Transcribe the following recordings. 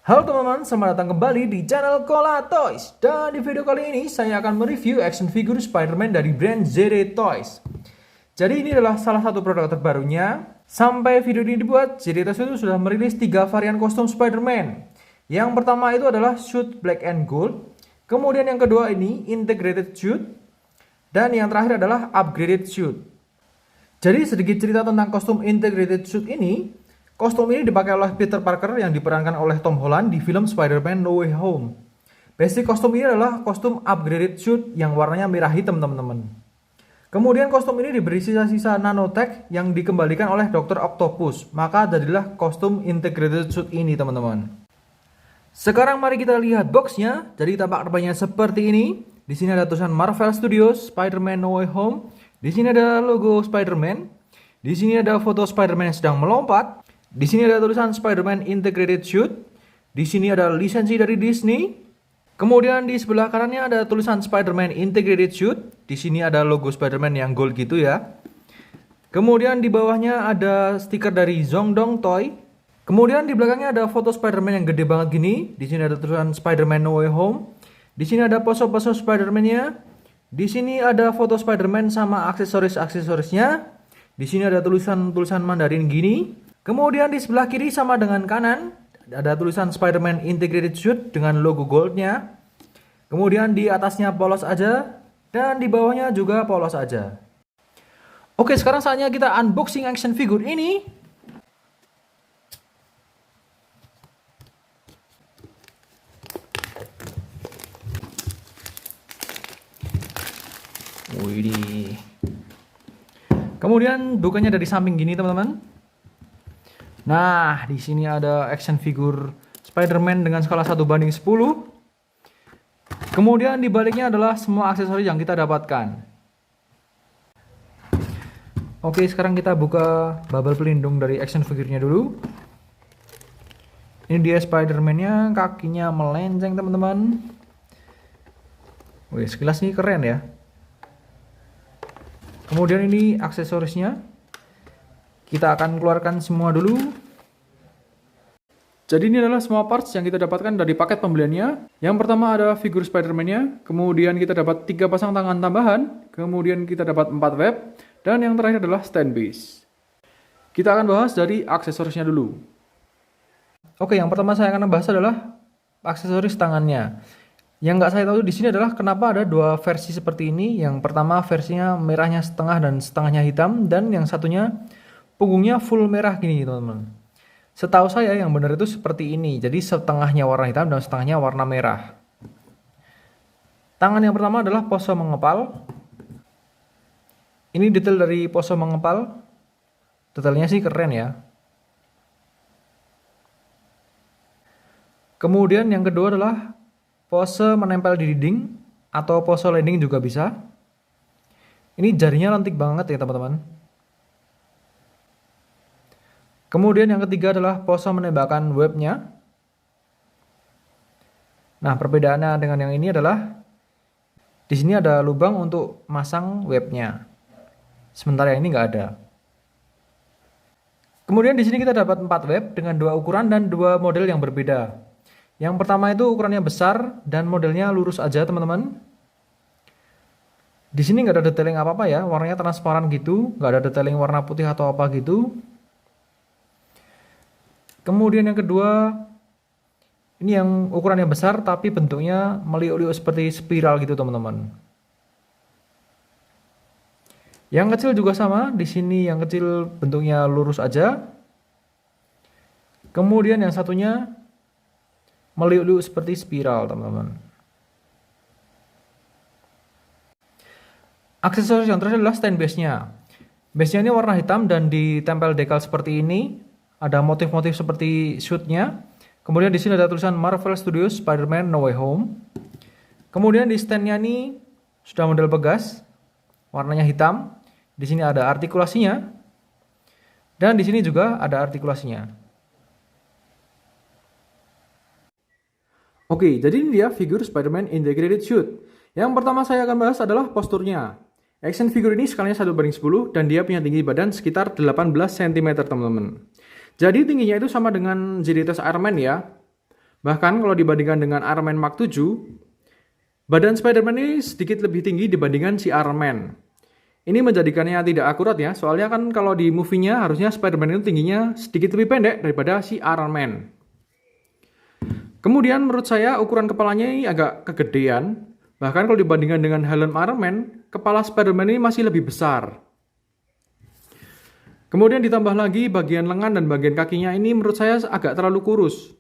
Halo teman-teman, selamat datang kembali di channel Kola Toys. Dan di video kali ini saya akan mereview action figure Spider-Man dari brand ZD Toys. Jadi ini adalah salah satu produk terbarunya. Sampai video ini dibuat, ZD Toys itu sudah merilis 3 varian kostum Spider-Man. Yang pertama itu adalah suit black and gold. Kemudian yang kedua ini integrated suit. Dan yang terakhir adalah upgraded suit. Jadi sedikit cerita tentang kostum integrated suit ini. Kostum ini dipakai oleh Peter Parker yang diperankan oleh Tom Holland di film Spider-Man No Way Home. Basic kostum ini adalah kostum upgraded suit yang warnanya merah hitam, teman-teman. Kemudian kostum ini diberi sisa-sisa nanotech yang dikembalikan oleh Dr. Octopus. Maka jadilah kostum integrated suit ini, teman-teman. Sekarang mari kita lihat boxnya. Jadi tampak depannya seperti ini. Di sini ada tulisan Marvel Studios Spider-Man No Way Home. Di sini ada logo Spider-Man. Di sini ada foto Spider-Man yang sedang melompat. Di sini ada tulisan Spider-Man Integrated Suit. Di sini ada lisensi dari Disney. Kemudian di sebelah kanannya ada tulisan Spider-Man Integrated Suit. Di sini ada logo Spider-Man yang gold gitu ya. Kemudian di bawahnya ada stiker dari Zongdong Toy. Kemudian di belakangnya ada foto Spider-Man yang gede banget gini. Di sini ada tulisan Spider-Man No Way Home. Di sini ada pose-pose Spider-Man-nya. Di sini ada foto Spider-Man sama aksesoris-aksesorisnya. Di sini ada tulisan Mandarin gini. Kemudian di sebelah kiri sama dengan kanan ada tulisan Spider-Man Integrated Suit dengan logo goldnya. Kemudian di atasnya polos aja dan di bawahnya juga polos aja. Oke, sekarang saatnya kita unboxing action figure ini. Wih. Kemudian bukanya dari samping gini, teman-teman. Nah, di sini ada action figure Spider-Man dengan skala 1:10. Kemudian di baliknya adalah semua aksesoris yang kita dapatkan. Oke, sekarang kita buka bubble pelindung dari action figure-nya dulu. Ini dia Spider-Man-nya, kakinya melenceng, teman-teman. Wih, sekilas ini keren ya. Kemudian ini aksesorisnya. Kita akan keluarkan semua dulu. Jadi ini adalah semua parts yang kita dapatkan dari paket pembeliannya. Yang pertama ada figur Spider-Man-nya. Kemudian kita dapat 3 pasang tangan tambahan. Kemudian kita dapat 4 web. Dan yang terakhir adalah stand base. Kita akan bahas dari aksesorisnya dulu. Oke, yang pertama saya akan bahas adalah aksesoris tangannya. Yang nggak saya tahu di sini adalah kenapa ada 2 versi seperti ini. Yang pertama versinya merahnya setengah dan setengahnya hitam. Dan yang satunya punggungnya full merah gini, teman-teman. Setahu saya yang benar itu seperti ini. Jadi setengahnya warna hitam dan setengahnya warna merah. Tangan yang pertama adalah pose mengepal. Ini detail dari pose mengepal. Detailnya sih keren ya. Kemudian yang kedua adalah pose menempel di dinding atau pose landing juga bisa. Ini jarinya lentik banget ya, teman-teman. Kemudian yang ketiga adalah pose menembakkan webnya. Nah, perbedaannya dengan yang ini adalah di sini ada lubang untuk masang webnya. Sementara yang ini nggak ada. Kemudian di sini kita dapat 4 web dengan 2 ukuran dan 2 model yang berbeda. Yang pertama itu ukurannya besar dan modelnya lurus aja, teman-teman. Di sini nggak ada detailing apa-apa ya, warnanya transparan gitu, nggak ada detailing warna putih atau apa gitu. Kemudian yang kedua, ini yang ukurannya besar tapi bentuknya meliuk-liuk seperti spiral gitu, teman-teman. Yang kecil juga sama, di sini yang kecil bentuknya lurus aja. Kemudian yang satunya meliuk-liuk seperti spiral, teman-teman. Aksesoris yang terakhir adalah stand base-nya. Base-nya ini warna hitam dan ditempel dekal seperti ini. Ada motif-motif seperti shoot-nya. Kemudian di sini ada tulisan Marvel Studios Spider-Man No Way Home. Kemudian di stand-nya ini sudah model pegas, warnanya hitam. Di sini ada artikulasinya. Dan di sini juga ada artikulasinya. Oke, jadi ini dia figur Spider-Man Integrated Suit. Yang pertama saya akan bahas adalah posturnya. Action figure ini skalanya 1:10 dan dia punya tinggi badan sekitar 18 cm, teman-teman. Jadi tingginya itu sama dengan ZD Toys Iron Man ya. Bahkan kalau dibandingkan dengan Iron Man Mark 7, badan Spider-Man ini sedikit lebih tinggi dibandingkan si Iron Man. Ini menjadikannya tidak akurat ya, soalnya kan kalau di movie-nya harusnya Spider-Man itu tingginya sedikit lebih pendek daripada si Iron Man. Kemudian menurut saya ukuran kepalanya ini agak kegedean. Bahkan kalau dibandingkan dengan helm Iron Man, kepala Spider-Man ini masih lebih besar. Kemudian ditambah lagi bagian lengan dan bagian kakinya ini menurut saya agak terlalu kurus.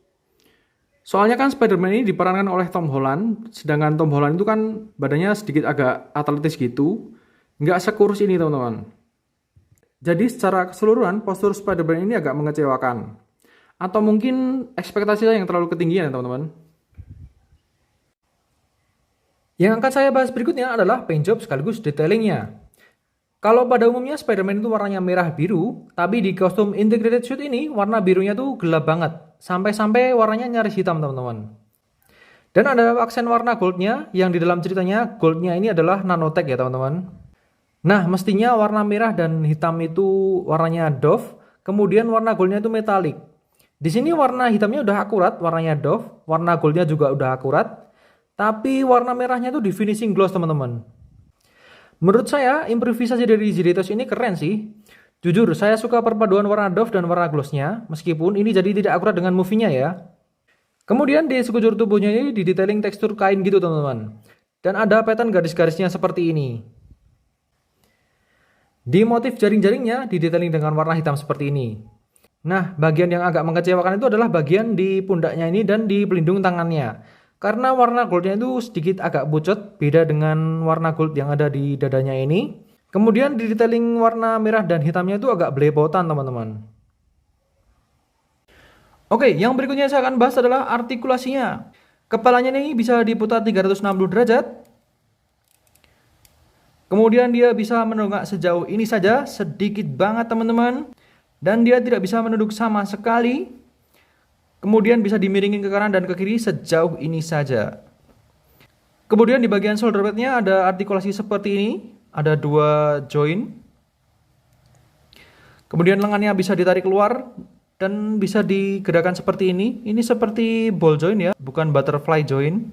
Soalnya kan Spider-Man ini diperankan oleh Tom Holland, sedangkan Tom Holland itu kan badannya sedikit agak atletis gitu, nggak sekurus ini teman-teman. Jadi secara keseluruhan postur Spider-Man ini agak mengecewakan. Atau mungkin ekspektasi saya yang terlalu ketinggian ya teman-teman. Yang akan saya bahas berikutnya adalah paint job sekaligus detailingnya. Kalau pada umumnya Spider-Man itu warnanya merah biru, tapi di kostum integrated suit ini warna birunya tuh gelap banget. Sampai-sampai warnanya nyaris hitam teman-teman. Dan ada aksen warna goldnya, yang di dalam ceritanya goldnya ini adalah nanotech ya teman-teman. Nah mestinya warna merah dan hitam itu warnanya doff, kemudian warna goldnya itu metalik. Di sini warna hitamnya udah akurat, warnanya doff, warna goldnya juga udah akurat, tapi warna merahnya tuh di finishing gloss teman-teman. Menurut saya improvisasi dari Zeritos ini keren sih. Jujur saya suka perpaduan warna doff dan warna glossnya, meskipun ini jadi tidak akurat dengan movie-nya ya. Kemudian di sekujur tubuhnya ini didetailing tekstur kain gitu teman-teman. Dan ada pattern garis-garisnya seperti ini. Di motif jaring-jaringnya didetailing dengan warna hitam seperti ini. Nah bagian yang agak mengecewakan itu adalah bagian di pundaknya ini dan di pelindung tangannya. Karena warna goldnya itu sedikit agak pucat, beda dengan warna gold yang ada di dadanya ini. Kemudian di detailing warna merah dan hitamnya itu agak belepotan teman-teman. Oke, yang berikutnya saya akan bahas adalah artikulasinya. Kepalanya ini bisa diputar 360 derajat. Kemudian dia bisa mendongak sejauh ini saja, sedikit banget teman-teman. Dan dia tidak bisa menunduk sama sekali. Kemudian bisa dimiringin ke kanan dan ke kiri sejauh ini saja. Kemudian di bagian shoulder padnya ada artikulasi seperti ini. Ada dua join. Kemudian lengannya bisa ditarik keluar dan bisa digerakkan seperti ini. Ini seperti ball joint ya, bukan butterfly joint.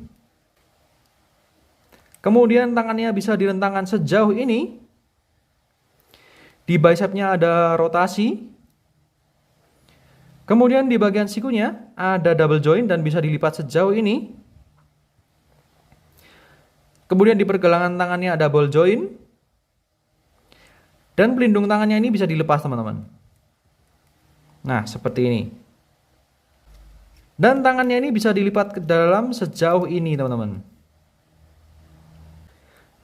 Kemudian tangannya bisa direntangkan sejauh ini. Di bicepnya ada rotasi. Kemudian di bagian sikunya ada double joint dan bisa dilipat sejauh ini. Kemudian di pergelangan tangannya ada ball joint. Dan pelindung tangannya ini bisa dilepas teman-teman. Nah seperti ini. Dan tangannya ini bisa dilipat ke dalam sejauh ini teman-teman.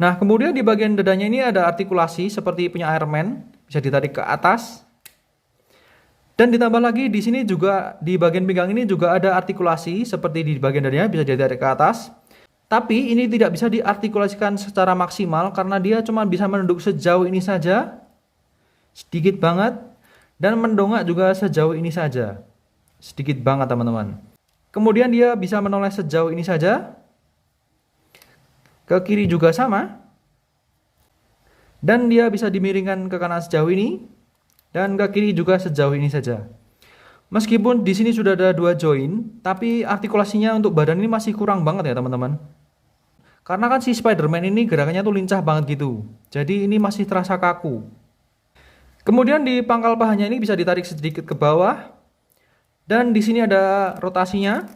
Nah kemudian di bagian dadanya ini ada artikulasi seperti punya Iron Man. Bisa ditarik ke atas. Dan ditambah lagi di sini juga di bagian pinggang ini juga ada artikulasi seperti di bagian dadanya bisa ditarik ke atas. Tapi ini tidak bisa diartikulasikan secara maksimal karena dia cuma bisa menunduk sejauh ini saja. Sedikit banget. Dan mendongak juga sejauh ini saja. Sedikit banget teman-teman. Kemudian dia bisa menoleh sejauh ini saja. Ke kiri juga sama. Dan dia bisa dimiringkan ke kanan sejauh ini. Dan ke kiri juga sejauh ini saja. Meskipun di sini sudah ada dua join, tapi artikulasinya untuk badan ini masih kurang banget ya teman-teman. Karena kan si Spider-Man ini gerakannya tuh lincah banget gitu. Jadi ini masih terasa kaku. Kemudian di pangkal pahanya ini bisa ditarik sedikit ke bawah. Dan di sini ada rotasinya.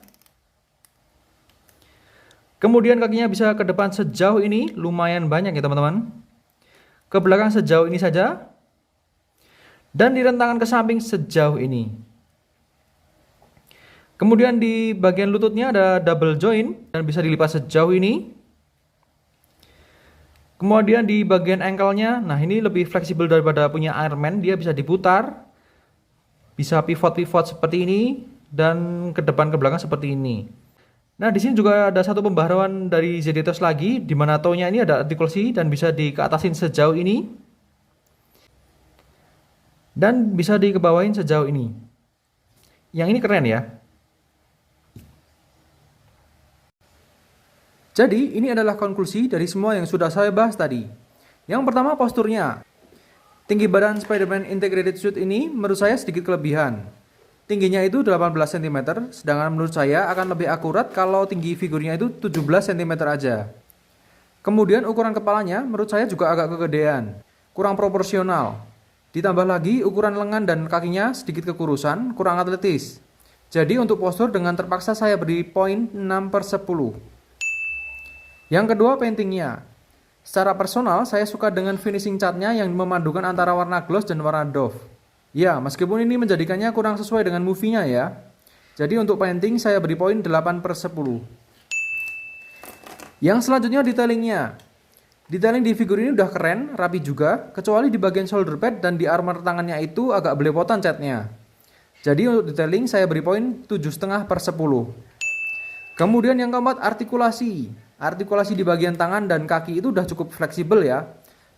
Kemudian kakinya bisa ke depan sejauh ini, lumayan banyak ya teman-teman. Ke belakang sejauh ini saja. Dan direntangkan ke samping sejauh ini. Kemudian di bagian lututnya ada double joint dan bisa dilipat sejauh ini. Kemudian di bagian ankle-nya, nah ini lebih fleksibel daripada punya Iron Man, dia bisa diputar. Bisa pivot-pivot seperti ini dan ke depan ke belakang seperti ini. Nah, di sini juga ada satu pembaharuan dari Zeritos lagi di mana toe-nya ini ada artikulasi dan bisa dikeatasin sejauh ini. Dan bisa dikebawain sejauh ini. Yang ini keren ya. Jadi ini adalah konklusi dari semua yang sudah saya bahas tadi. Yang pertama posturnya. Tinggi badan Spider-Man Integrated Suit ini menurut saya sedikit kelebihan. tingginya itu 18 cm, sedangkan menurut saya akan lebih akurat kalau tinggi figurnya itu 17 cm aja. Kemudian ukuran kepalanya menurut saya juga agak kegedean, kurang proporsional. Ditambah lagi ukuran lengan dan kakinya sedikit kekurusan, kurang atletis. Jadi untuk postur dengan terpaksa saya beri poin 6/10. Yang kedua, paintingnya. Secara personal, saya suka dengan finishing catnya yang memadukan antara warna gloss dan warna doff. Ya, meskipun ini menjadikannya kurang sesuai dengan movie-nya ya. Jadi untuk painting saya beri poin 8/10. Yang selanjutnya detailingnya. Detailing di figur ini udah keren, rapi juga, kecuali di bagian shoulder pad dan di armor tangannya itu agak belepotan catnya. Jadi untuk detailing saya beri poin 7,5/10. Kemudian yang keempat, artikulasi. Artikulasi di bagian tangan dan kaki itu udah cukup fleksibel ya.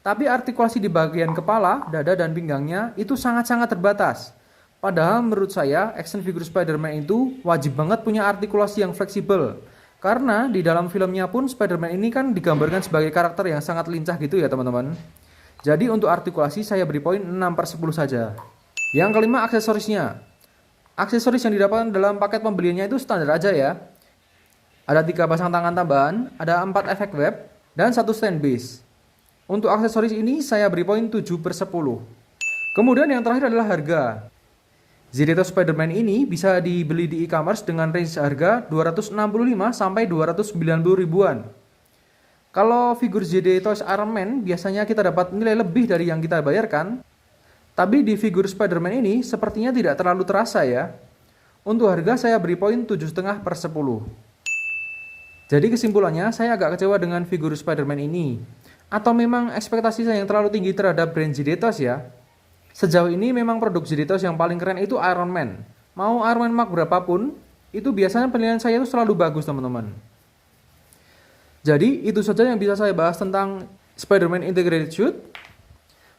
Tapi artikulasi di bagian kepala, dada, dan pinggangnya itu sangat-sangat terbatas. Padahal menurut saya, action figure Spider-Man itu wajib banget punya artikulasi yang fleksibel. Karena di dalam filmnya pun Spider-Man ini kan digambarkan sebagai karakter yang sangat lincah gitu ya teman-teman. Jadi untuk artikulasi saya beri poin 6/10 saja. Yang kelima, aksesorisnya. Aksesoris yang didapatkan dalam paket pembeliannya itu standar aja ya. Ada 3 pasang tangan tambahan, ada 4 efek web, dan 1 stand base. Untuk aksesoris ini saya beri poin 7/10. Kemudian yang terakhir adalah harga. Zedetoys Spider-Man ini bisa dibeli di e-commerce dengan range harga 265 sampai 290 ribuan. Kalau figur Zedetoys Iron Man biasanya kita dapat nilai lebih dari yang kita bayarkan. Tapi di figur Spider-Man ini sepertinya tidak terlalu terasa ya. Untuk harga saya beri poin 7,5/10. Jadi kesimpulannya saya agak kecewa dengan figur Spider-Man ini. Atau memang ekspektasi saya yang terlalu tinggi terhadap brand Zedetoys ya? Sejauh ini memang produk Zedetoys yang paling keren itu Iron Man. Mau Iron Man Mark berapapun, itu biasanya penilaian saya itu selalu bagus teman-teman. Jadi itu saja yang bisa saya bahas tentang Spider-Man Integrated Suit.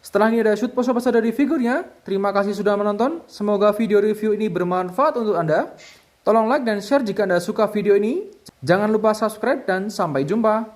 Setelah ini ada shoot pose-pose dari figurnya. Terima kasih sudah menonton. Semoga video review ini bermanfaat untuk Anda. Tolong like dan share jika Anda suka video ini. Jangan lupa subscribe dan sampai jumpa.